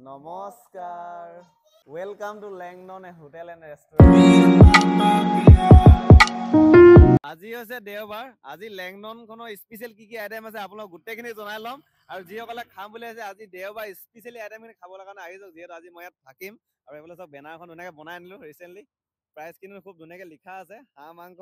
নমস্কাৰ welcome to লেংনন hotel and restaurant আজি হৈছে দেওবাৰ আজি লেংননখনৰ স্পেচিয়েল কি আইটেম আছে আপোনাক গোটেইখিনি জনাই ল'ম আৰু যিসকলে খাম বুলি আছে আজি দেওবাৰ স্পেচিয়েলি আইটেমখিনি খাবলৈ কাৰণে আহিছো যিহেতু আজি মই ইয়াত থাকিম আৰু এইফালে চব বেনাৰখন ধুনীয়াকৈ বনাই আনিলো ৰিচেণ্টলি প্ৰাইচখিনি খুব ধুনীয়াকৈ লিখা আছে হাঁহ মাংস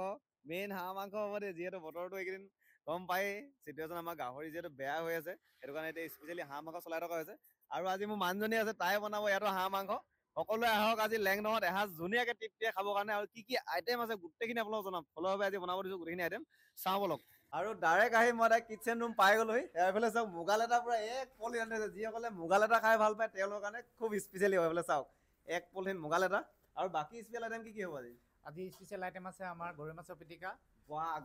মেইন হাঁহ মাংস হ'ব দেই যিহেতু বতৰটো এইকেইদিন গম পাই চিটুৱেশ্যন আমাৰ গাহৰি যিহেতু বেয়া হৈ আছে সেইটো কাৰণে এতিয়া স্পেচিয়েলি হাঁহ মাংস চলাই থকা হৈছে আৰু আজি মোৰ মানুহজনী আছে তাই বনাব ইয়াতো হাঁহ মাংস সকলোৱে আহক আজি লেংননত এসাঁজ ধুনীয়াকৈ তৃপ্তিৰে খাবৰ কাৰণে আৰু কি আইটেম আছে গোটেইখিনি আপোনালোকক জনাম ফলভাৱে আজি বনাব দিছোঁ গোটেইখিনি আইটেম চাওঁ বলক আৰু ডাইৰেক্ট আহি মই তাই কিটচেন ৰুম পাই গ'লোহি এইফালে চাওক মুগা লেটা পূৰা এক পলিথিন আনিছে যিসকলে মুগা লেটা খাই ভাল পায় তেওঁলোকৰ কাৰণে খুব স্পেচিয়েলি হয় এইফালে চাওক এক পলিথিন মুগা লেটা আৰু বাকী স্পেচিয়েল আইটেম কি হ'ব আজি আজি স্পেচিয়েল আইটেম আছে আমাৰ গৰৈ মাছৰ পিটিকা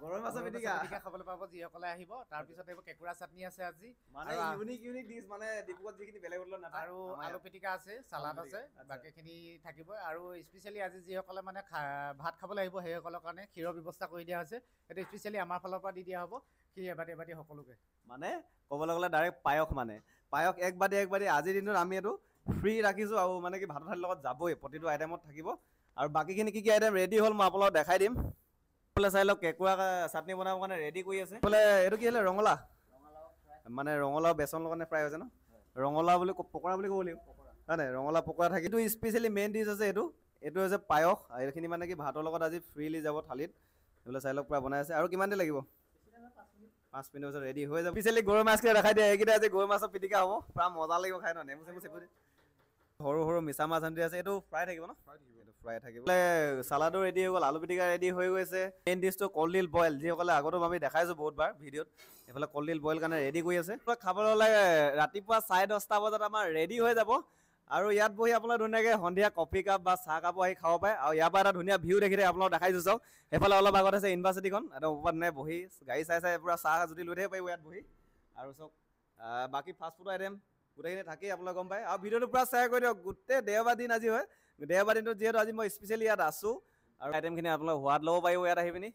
গৰৈ মাছৰ পিটিকা খাবলৈ পাব যিসকলে আহিব তাৰপিছত এইবোৰ কেঁকুৰা চাটনি আছে আজি মানে ইউনিক ডিছ মানে ডিপুত যিখিনি বেলেগ হোটেলত নাপায় আৰু আলু পিটিকা আছে চালাড আছে বাকীখিনি থাকিবই আৰু স্পেচিয়েলি আজি যিসকলে মানে ভাত খাবলৈ আহিব সেইসকলৰ কাৰণে ক্ষীৰৰ ব্যৱস্থা কৰি দিয়া হৈছে সেইটো স্পেচিয়েলি আমাৰ ফালৰ পৰা দি দিয়া হ'ব ক্ষীৰ এবাটি সকলোকে মানে ক'বলৈ গ'লে ডাইৰেক্ট পায়স মানে পায়স এক বাটি আজিৰ দিনত আমি এইটো ফ্ৰী ৰাখিছোঁ আৰু মানে কি ভাতৰ থালিৰ লগত যাবই প্ৰতিটো আইটেমত থাকিব আৰু বাকীখিনি কি আইটেম ৰেডি হ'ল মই আপোনালোকক দেখাই দিম চাই লওক কেঁকুৰা চাটনি বনাবৰ কাৰণে ৰেডি কৰি আছে বোলে এইটো কি হ'লে ৰঙালাও মানে ৰঙালাও বেচনৰ কাৰণে ফ্ৰাই হৈছে ন ৰঙালাও বুলি পকৰা বুলি ক'ব লাগিব হয় নাই ৰঙালাও পকৰা থাকে এইটো স্পেচিয়েলি মেইন ডিছ আছে এইটো হৈছে পায়স এইখিনি মানে কি ভাতৰ লগত আজি ফ্ৰীলি যাব থালিত এইফালে চাই লওক পূৰা বনাই আছে আৰু কিমান দেৰি লাগিব 5 মিনিট পিছত ৰেডি হৈ যাব স্পেচিয়েলি গৰৈ মাছকেইটা দেখাই দিয়ে এইকেইটা আজি গৰৈ মাছৰ পিটিকা হ'ব পূৰা মজা লাগিব খাই ন নেমু চেমু চেপি সৰু মিছা মাছ আনি আছে এইটো ফ্ৰাই থাকিব ন ফ্ৰাই থাকিব চালাডো ৰেডি হৈ গ'ল আলু পিটিকা ৰেডি হৈ গৈছে মেইন ডিছটো কলডিল বইল যিসকলে আগতো আমি দেখাইছোঁ বহুতবাৰ ভিডিঅ'ত এইফালে কলডিল বইল কাৰণে ৰেডি কৰি আছে খাবলৈ হ'লে ৰাতিপুৱা 10:30 বজাত আমাৰ ৰেডি হৈ যাব আৰু ইয়াত বহি আপোনালোকে ধুনীয়াকৈ সন্ধিয়া কফি কাপ বা চাহ কাপো আহি খাব পাৰে আৰু ইয়াৰ পৰা এটা ধুনীয়া ভিউ দেখি আপোনালোকক দেখাইছোঁ চাওক সেইফালে অলপ আগত আছে ইউনিভাৰ্চিটিখন একদম ওপৰত ধুনীয়া বহি গাড়ী চাই পূৰা চাহ যদি লৈ থাকিব পাৰিব ইয়াত বহি আৰু চাওক বাকী ফাষ্টফুড আইটেম গোটেইখিনি থাকেই আপোনালোকে গম পায় আৰু ভিডিঅ'টো পূৰা শ্বেয়াৰ কৰি দিয়ক গোটেই দেওবাৰ দিন আজি হয় দেওবাৰ দিনটোত যিহেতু আজি মই স্পেচিয়েলি ইয়াত আছোঁ আৰু আইটেমখিনি আপোনালোকে সোৱাদ ল'ব পাৰিব ইয়াত আহি পিনি